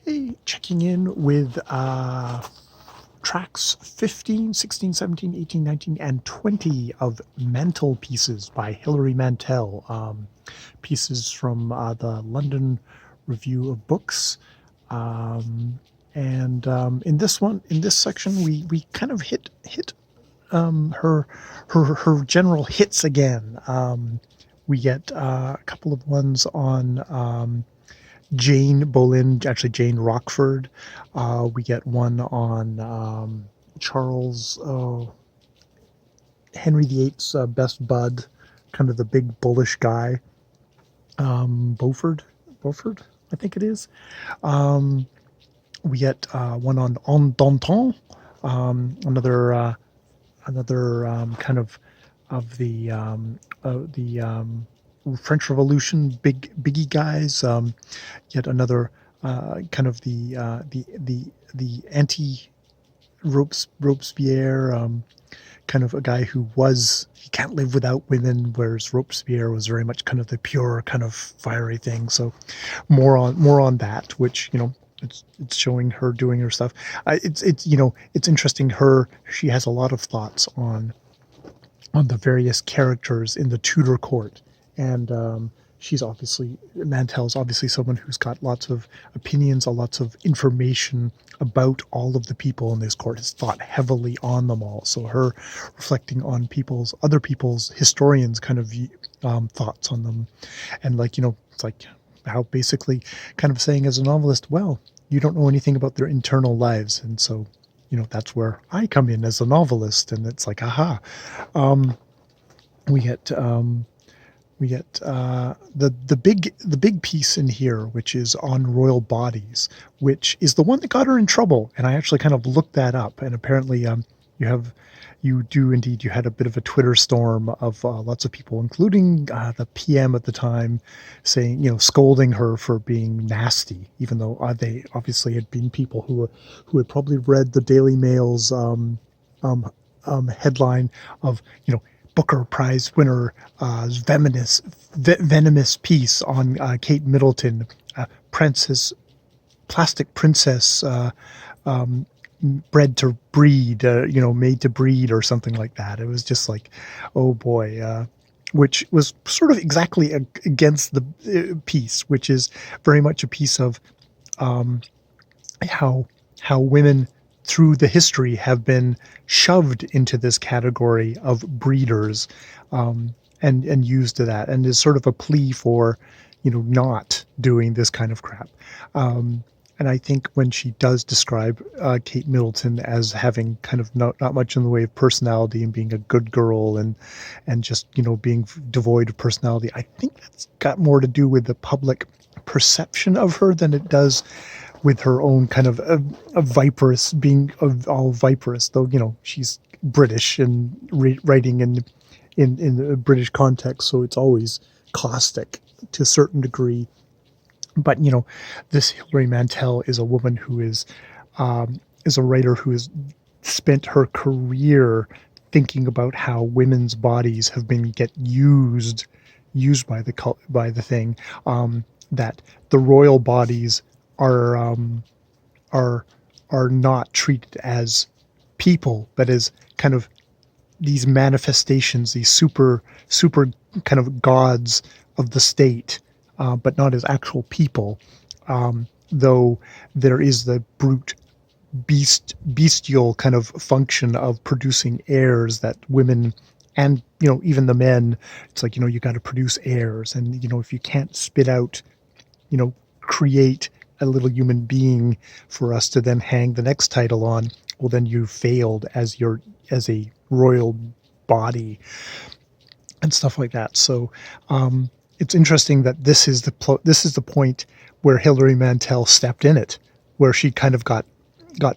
Hey, checking in with tracks 15, 16, 17, 18, 19, and 20 of Mntl Pieces by Hilary Mantel. Pieces from the London Review of Books. In this section, we kind of hit her general hits again. We get a couple of ones on Jane Boleyn, actually Jane Rockford. We get one on Charles Henry VIII's best bud, kind of the big bullish guy. Beaufort, I think it is. We get one on Danton, another kind of the French Revolution biggie guys. Yet another kind of the anti Robespierre, kind of a guy who he can't live without women, whereas Robespierre was very much kind of the pure kind of fiery thing. So more on that, which it's showing her doing her stuff. It's interesting. She has a lot of thoughts on the various characters in the Tudor court, and Mantel's obviously someone who's got lots of opinions, lots of information about all of the people in this court, has thought heavily on them all. So her reflecting on other people's historians' kind of thoughts on them, and it's like how basically kind of saying as a novelist, well, you don't know anything about their internal lives, and so that's where I come in as a novelist, and it's like, aha. We get the big piece in here, which is on royal bodies, which is the one that got her in trouble. And I actually kind of looked that up, and apparently you had a bit of a Twitter storm of lots of people, including the PM at the time, saying, scolding her for being nasty, even though they obviously had been people who had probably read the Daily Mail's headline of, Booker Prize winner venomous piece on Kate Middleton, plastic princess, bred to breed, made to breed, or something like that. It was just like, oh boy, which was sort of exactly against the piece, which is very much a piece of how women through the history have been shoved into this category of breeders, and used to that, and is sort of a plea for, not doing this kind of crap. And I think when she does describe Kate Middleton as having kind of not much in the way of personality and being a good girl and just, being devoid of personality, I think that's got more to do with the public perception of her than it does with her own kind of a viperous, being all viperous, though, she's British and writing in the British context, so it's always caustic to a certain degree. But, this Hilary Mantel is a woman who is a writer who has spent her career thinking about how women's bodies have been used by the thing, that the royal bodies are not treated as people, but as kind of these manifestations, these super kind of gods of the state, but not as actual people. Though there is the brute bestial kind of function of producing heirs that women and even the men, it's like, you got to produce heirs, and if you can't spit out, create a little human being for us to then hang the next title on, well, then you failed as a royal body and stuff like that. So it's interesting that this is the point where Hilary Mantel stepped in it, where she kind of got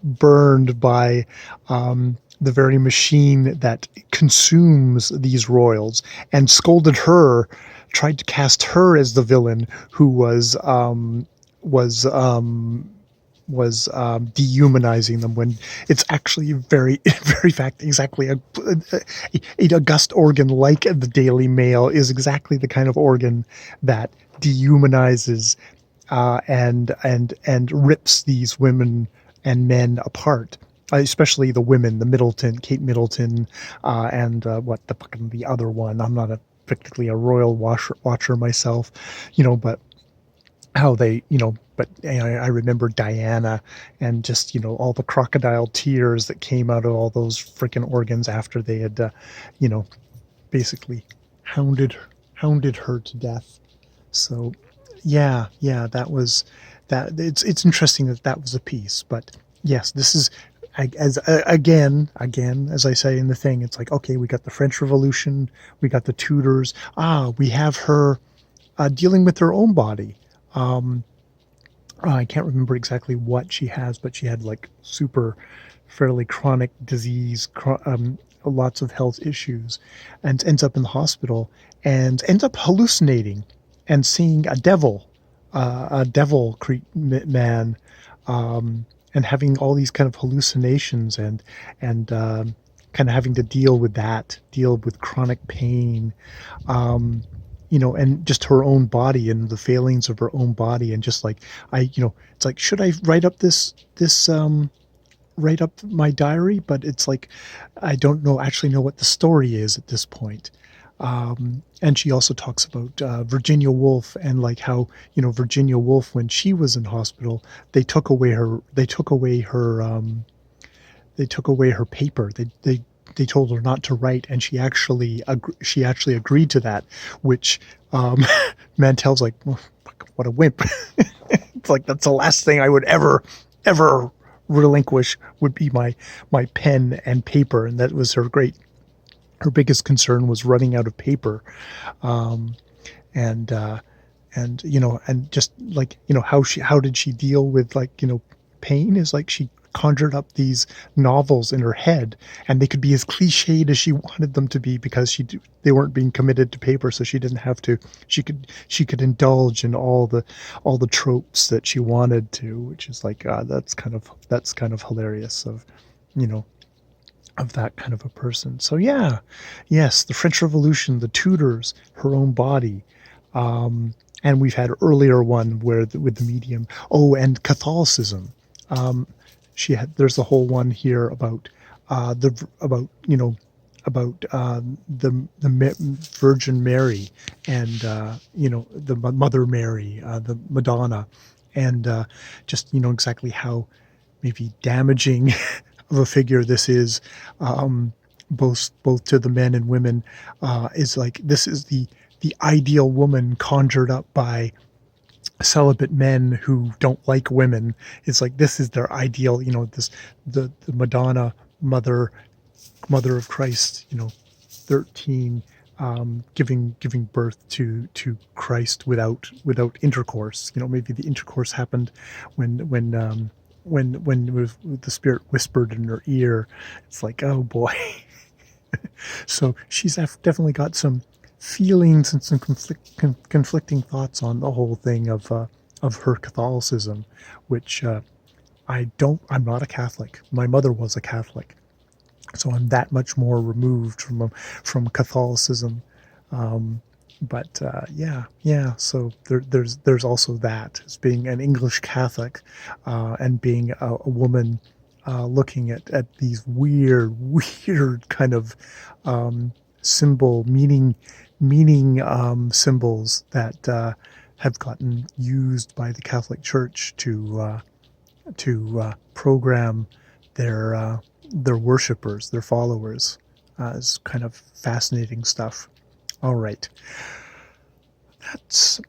burned by the very machine that consumes these royals, and scolded her, tried to cast her as the villain, who was dehumanizing them, when it's actually very fact exactly a august organ like the Daily Mail is exactly the kind of organ that dehumanizes and rips these women and men apart, especially the women, Kate Middleton, and what the other one. I'm not particularly a royal watcher myself, but how they, but I remember Diana and just, all the crocodile tears that came out of all those freaking organs after they had, you know, basically hounded hounded her to death. So, yeah, that was that. It's interesting that that was a piece, but yes, this is again as I say in the thing. It's like, okay, we got the French Revolution, we got the Tudors. We have her dealing with her own body. Um, I can't remember exactly what she has, but she had like fairly chronic disease, lots of health issues, and ends up in the hospital and ends up hallucinating and seeing a devil man, and having all these kind of hallucinations and kind of having to deal with chronic pain, and just her own body and the failings of her own body, and just like it's like, should I write up write up my diary? But it's like I don't actually know what the story is at this point. And she also talks about Virginia Woolf, and like how Virginia Woolf, when she was in hospital, they took away her paper. They told her not to write, and she actually agreed to that, which Mantell's like, well, what a wimp. It's like, that's the last thing I would ever relinquish, would be my pen and paper, and that was her biggest concern, was running out of paper. um, and and just like, how did she deal with, like, pain, is like she conjured up these novels in her head, and they could be as cliched as she wanted them to be, because they weren't being committed to paper, so she didn't have to. She could indulge in all the tropes that she wanted to, which is like, that's kind of hilarious, you know of that kind of a person. So yeah, yes, the French Revolution, the Tudors, her own body. And we've had earlier one with the medium. Oh, and Catholicism. Um, there's a whole one here about the about about the Virgin Mary, and the Mother Mary, the Madonna, and just exactly how maybe damaging of a figure this is, both to the men and women. Is like, this is the ideal woman conjured up by celibate men who don't like women. It's like, this is their ideal, the Madonna, mother of Christ, 13, giving birth to Christ without intercourse. Maybe the intercourse happened when the Spirit whispered in her ear. It's like, oh boy. So she's definitely got some feelings and some conflicting thoughts on the whole thing of her Catholicism, which I'm not a Catholic. My mother was a Catholic, so I'm that much more removed from Catholicism. But yeah. So there's also that, as being an English Catholic, and being a woman, looking at these weird kind of meaning symbols that have gotten used by the Catholic Church to program their worshippers, their followers. Is kind of fascinating stuff. All right. That's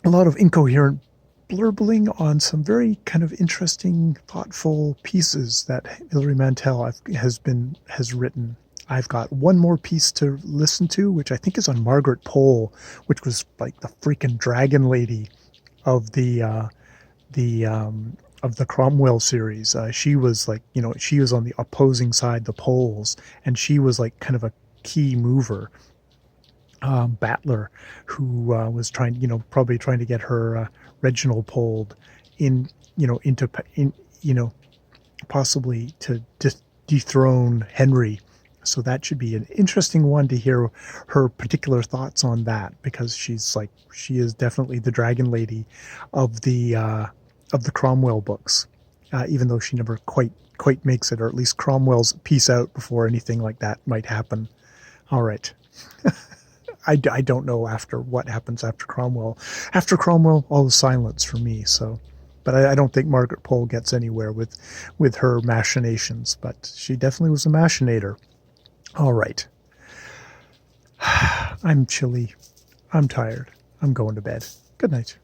a lot of incoherent blurbling on some very kind of interesting, thoughtful pieces that Hilary Mantell has written. I've got one more piece to listen to, which I think is on Margaret Pole, which was like the freaking dragon lady of the Cromwell series. She was like, she was on the opposing side, the Poles, and she was like kind of a key mover, battler, who was probably trying to get her Reginald Pole possibly to dethrone Henry, So that should be an interesting one to hear her particular thoughts on that, because she is definitely the dragon lady of the Cromwell books, even though she never quite makes it, or at least Cromwell's peace out before anything like that might happen. All right. I don't know after what happens after Cromwell. After Cromwell, all the silence for me. So, but I don't think Margaret Pole gets anywhere with her machinations. But she definitely was a machinator. All right. I'm chilly. I'm tired. I'm going to bed. Good night.